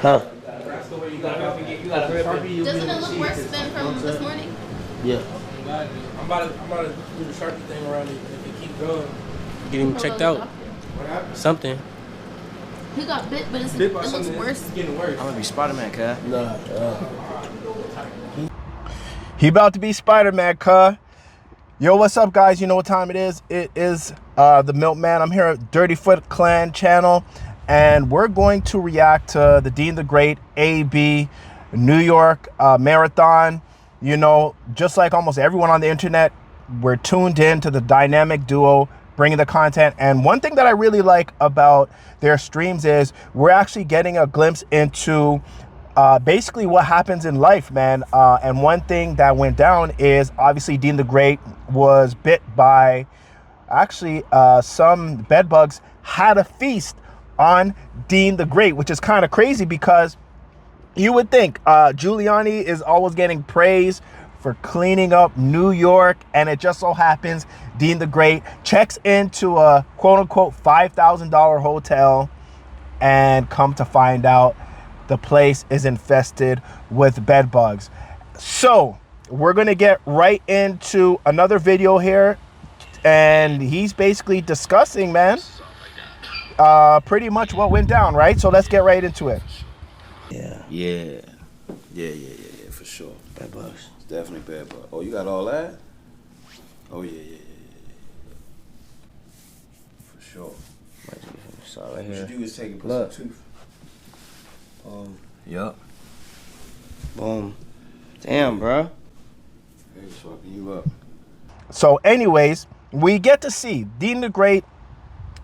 Huh? That's the way you got a Sharpie. Doesn't it look worse than from this morning? Yeah. I'm about to do the Sharpie thing around it if it keep going. Getting checked out. What happened? Something. He got bit, but Bit by it looks something worse. that's getting worse. I'm gonna be Spider-Man, cuz. Nah. He about to be Spider-Man, cuh. Yo, what's up, guys? You know what time it is? It is the Milkman. I'm here at Dirty Foot Clan channel, and we're going to react to the Deen the Great AB New York marathon. You know, just like almost everyone on the internet, we're tuned in to the dynamic duo bringing the content. And one thing that I really like about their streams is we're actually getting a glimpse into basically what happens in life, man. And one thing that went down is obviously Deen the Great was bit by actually some bed bugs, had a feast on Deen the Great, which is kind of crazy because you would think Giuliani is always getting praise for cleaning up New York, and it just so happens Deen the Great checks into a quote-unquote $5,000 hotel, and come to find out the place is infested with bed bugs. So we're gonna get right into another video here, and he's basically discussing, man, pretty much what went down, right? So let's get right into it. Yeah, for sure. Bed bugs. It's definitely bad, but oh, you got all that? Oh yeah. For sure. So right What you here. do is take and put Look. some tooth. Yup. Boom. Damn, bro. Hey, swapping you up. So anyways, we get to see Deen the Great.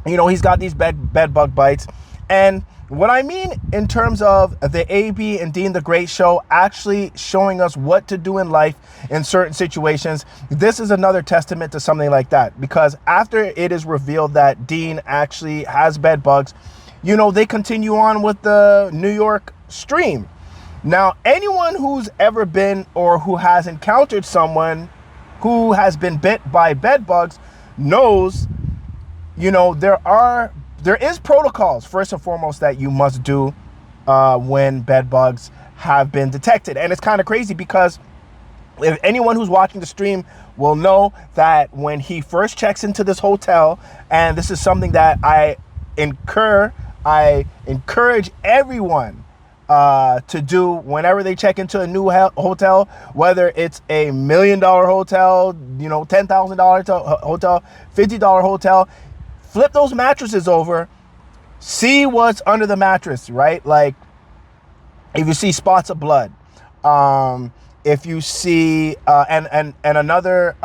You know, he's got these bed bug bites. And what I mean in terms of the AB and Deen the Great show actually showing us what to do in life in certain situations, this is another testament to something like that. Because after it is revealed that Deen actually has bed bugs, you know, they continue on with the New York stream. Now, anyone who's ever been or who has encountered someone who has been bit by bed bugs knows, you know, there is protocols first and foremost that you must do when bed bugs have been detected. And it's kind of crazy because if anyone who's watching the stream will know that when he first checks into this hotel, and this is something that I encourage everyone to do whenever they check into a new hotel, whether it's a $1 million hotel, you know, $10,000 hotel, $50 hotel, flip those mattresses over, see what's under the mattress, right? Like if you see spots of blood, if you see and another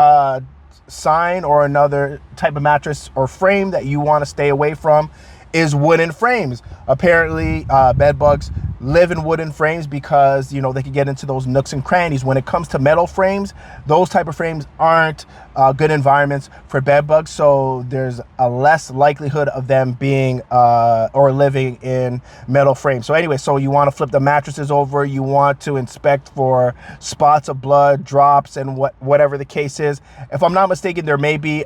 sign or another type of mattress or frame that you want to stay away from is wooden frames. Apparently bed bugs live in wooden frames because, you know, they can get into those nooks and crannies. When it comes to metal frames, those type of frames aren't good environments for bed bugs, so there's a less likelihood of them being or living in metal frames. So anyway, so you want to flip the mattresses over, you want to inspect for spots of blood, drops, and whatever the case is. If I'm not mistaken, there may be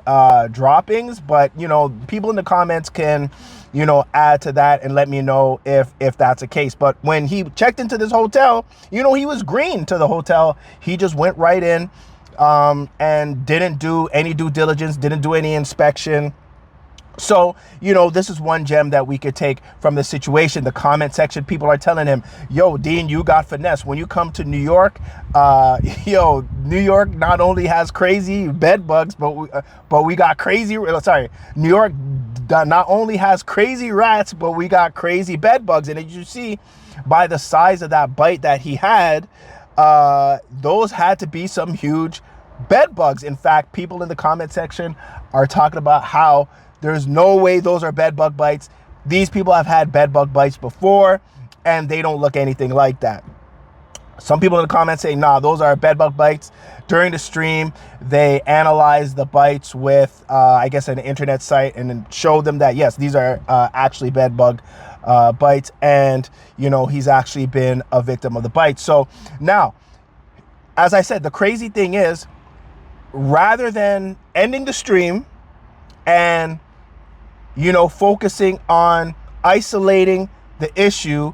droppings, but, you know, people in the comments can, you know, add to that and let me know if that's the case. But when he checked into this hotel, you know, he was green to the hotel. He just went right in and didn't do any due diligence, didn't do any inspection. So, you know, this is one gem that we could take from the situation. The comment section, people are telling him, yo, Deen, you got finesse. When you come to New York, yo, New York not only has crazy bed bugs, but we got crazy, New York not only has crazy rats, but we got crazy bed bugs. And as you see by the size of that bite that he had, those had to be some huge bed bugs. In fact, people in the comment section are talking about how there's no way those are bed bug bites. These people have had bed bug bites before and they don't look anything like that. Some people in the comments say, nah, those are bed bug bites. During the stream, they analyzed the bites with, I guess, an internet site, and then showed them that, yes, these are actually bed bug bites. And, you know, he's actually been a victim of the bite. So now, as I said, the crazy thing is, rather than ending the stream and, you know, focusing on isolating the issue,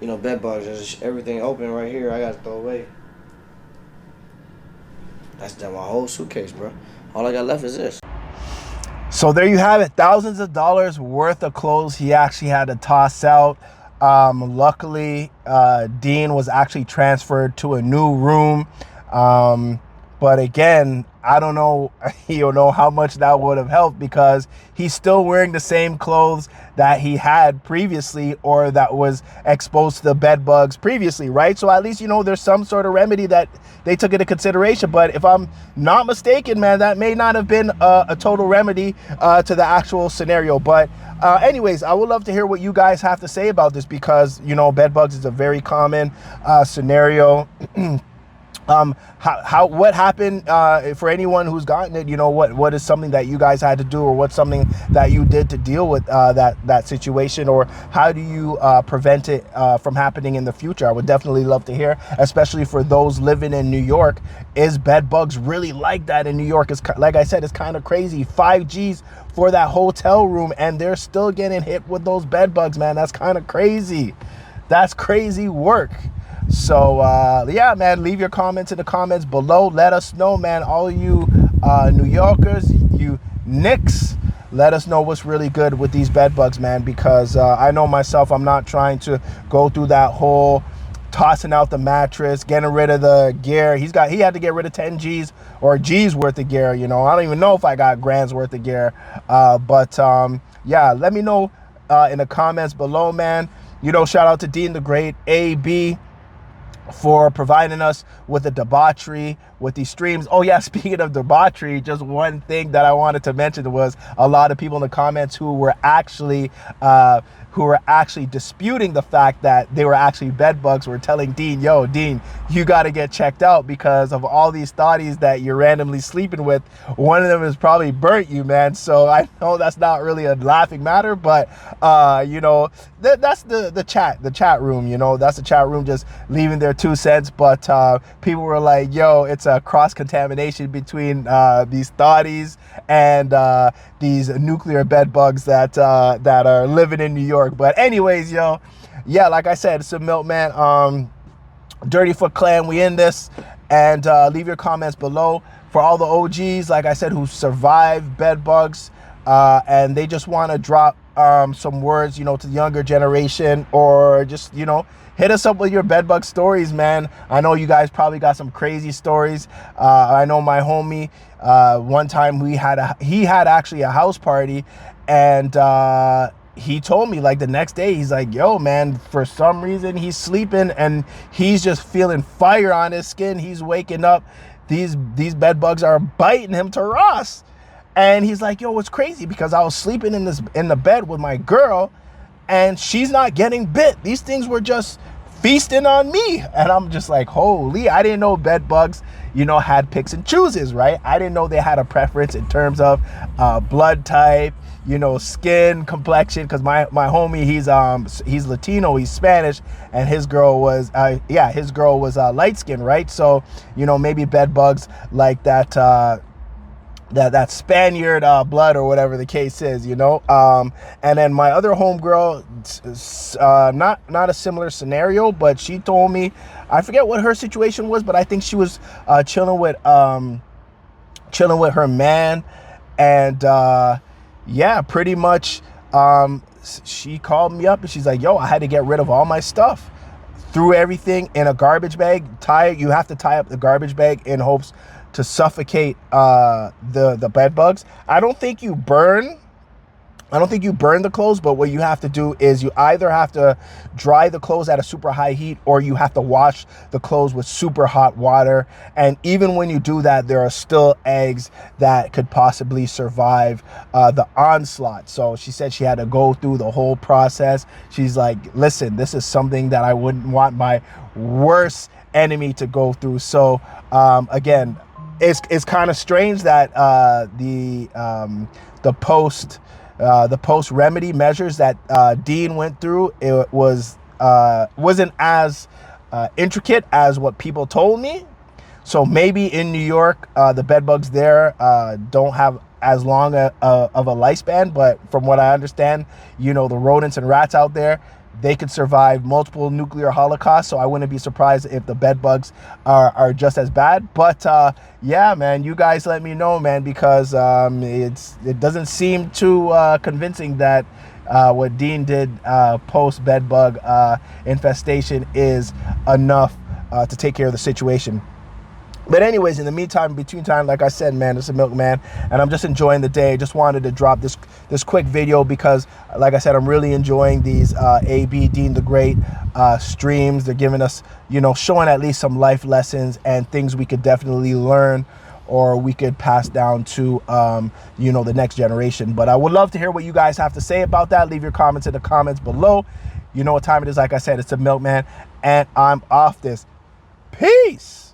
you know, bed bugs. There's everything open right here. I got to throw away. That's done my whole suitcase, bro. All I got left is this. So there you have it. Thousands of dollars worth of clothes he actually had to toss out. Luckily, Deen was actually transferred to a new room. But again, I don't know, how much that would have helped, because he's still wearing the same clothes that he had previously, or that was exposed to the bed bugs previously, right? So at least, there's some sort of remedy that they took into consideration. But if I'm not mistaken, man, that may not have been a total remedy to the actual scenario. But anyways, I would love to hear what you guys have to say about this, because, bed bugs is a very common scenario. What happened for anyone who's gotten it? What is something that you guys had to do, or what's something that you did to deal with that situation, or how do you prevent it from happening in the future? I would definitely love to hear, especially for those living in New York. Is bed bugs really like that in New York? It's, like I said, it's kind of crazy. 5 G's for that hotel room, and they're still getting hit with those bed bugs, man. That's kind of crazy. That's crazy work. So yeah, man, leave your comments in the comments below. Let us know, man, all you New Yorkers, you Knicks, let us know what's really good with these bed bugs, man, because I know myself, I'm not trying to go through that whole tossing out the mattress, getting rid of the gear. He had to get rid of 10 G's or G's worth of gear. I don't even know if I got grand's worth of gear. But yeah, let me know in the comments below, man. Shout out to Deen the Great, AB, for providing us with the debauchery with these streams. Oh yeah, speaking of debauchery, just one thing that I wanted to mention was a lot of people in the comments who were actually disputing the fact that they were actually bed bugs, were telling Deen, yo, Deen, you got to get checked out because of all these thotties that you're randomly sleeping with. One of them has probably burnt you, man. So I know that's not really a laughing matter, but that's the chat room. That's the chat room just leaving their 2 cents. But people were like, yo, it's a cross contamination between these thotties and these nuclear bed bugs that are living in New York. But anyways, yo, yeah, like I said, it's a Milkman, Dirty Foot Clan. We in this, and leave your comments below for all the OGs, like I said, who survived bed bugs, and they just want to drop some words, to the younger generation, or just, hit us up with your bed bug stories, man. I know you guys probably got some crazy stories. I know my homie, one time he had actually a house party, and he told me, like, the next day, he's like, yo, man, for some reason he's sleeping and he's just feeling fire on his skin. He's waking up, these bed bugs are biting him to Ross. And he's like, yo, it's crazy because I was sleeping in the bed with my girl and she's not getting bit. These things were just feasting on me. And I'm just like, holy, I didn't know bed bugs, had picks and chooses, right? I didn't know they had a preference in terms of blood type, skin complexion, because my homie, he's Latino, he's Spanish, and his girl was light skin, right? So maybe bed bugs like that that Spaniard blood, or whatever the case is, and then my other homegirl, not a similar scenario, but she told me, I forget what her situation was, but I think she was chilling with her man, and yeah, pretty much she called me up and she's like, yo, I had to get rid of all my stuff, threw everything in a garbage bag. You have to tie up the garbage bag in hopes to suffocate the bed bugs. I don't think you burn the clothes, but what you have to do is you either have to dry the clothes at a super high heat, or you have to wash the clothes with super hot water. And even when you do that, there are still eggs that could possibly survive the onslaught. So she said she had to go through the whole process. She's like, listen, this is something that I wouldn't want my worst enemy to go through. So again, it's kind of strange that the post remedy measures that Deen went through, it wasn't as intricate as what people told me. So maybe in New York, the bed bugs there don't have as long of a lifespan, but from what I understand, the rodents and rats out there, they could survive multiple nuclear holocausts. So I wouldn't be surprised if the bed bugs are just as bad. But yeah, man, you guys let me know, man, because it doesn't seem too convincing that what Deen did post bed bug infestation is enough to take care of the situation. But anyways, in the meantime, between time, like I said, man, it's a milkman, and I'm just enjoying the day. Just wanted to drop this quick video because, like I said, I'm really enjoying these AB Deen the Great streams. They're giving us, you know, showing at least some life lessons and things we could definitely learn, or we could pass down to, you know, the next generation. But I would love to hear what you guys have to say about that. Leave your comments in the comments below. You know what time it is. Like I said, it's the milkman, and I'm off this. Peace.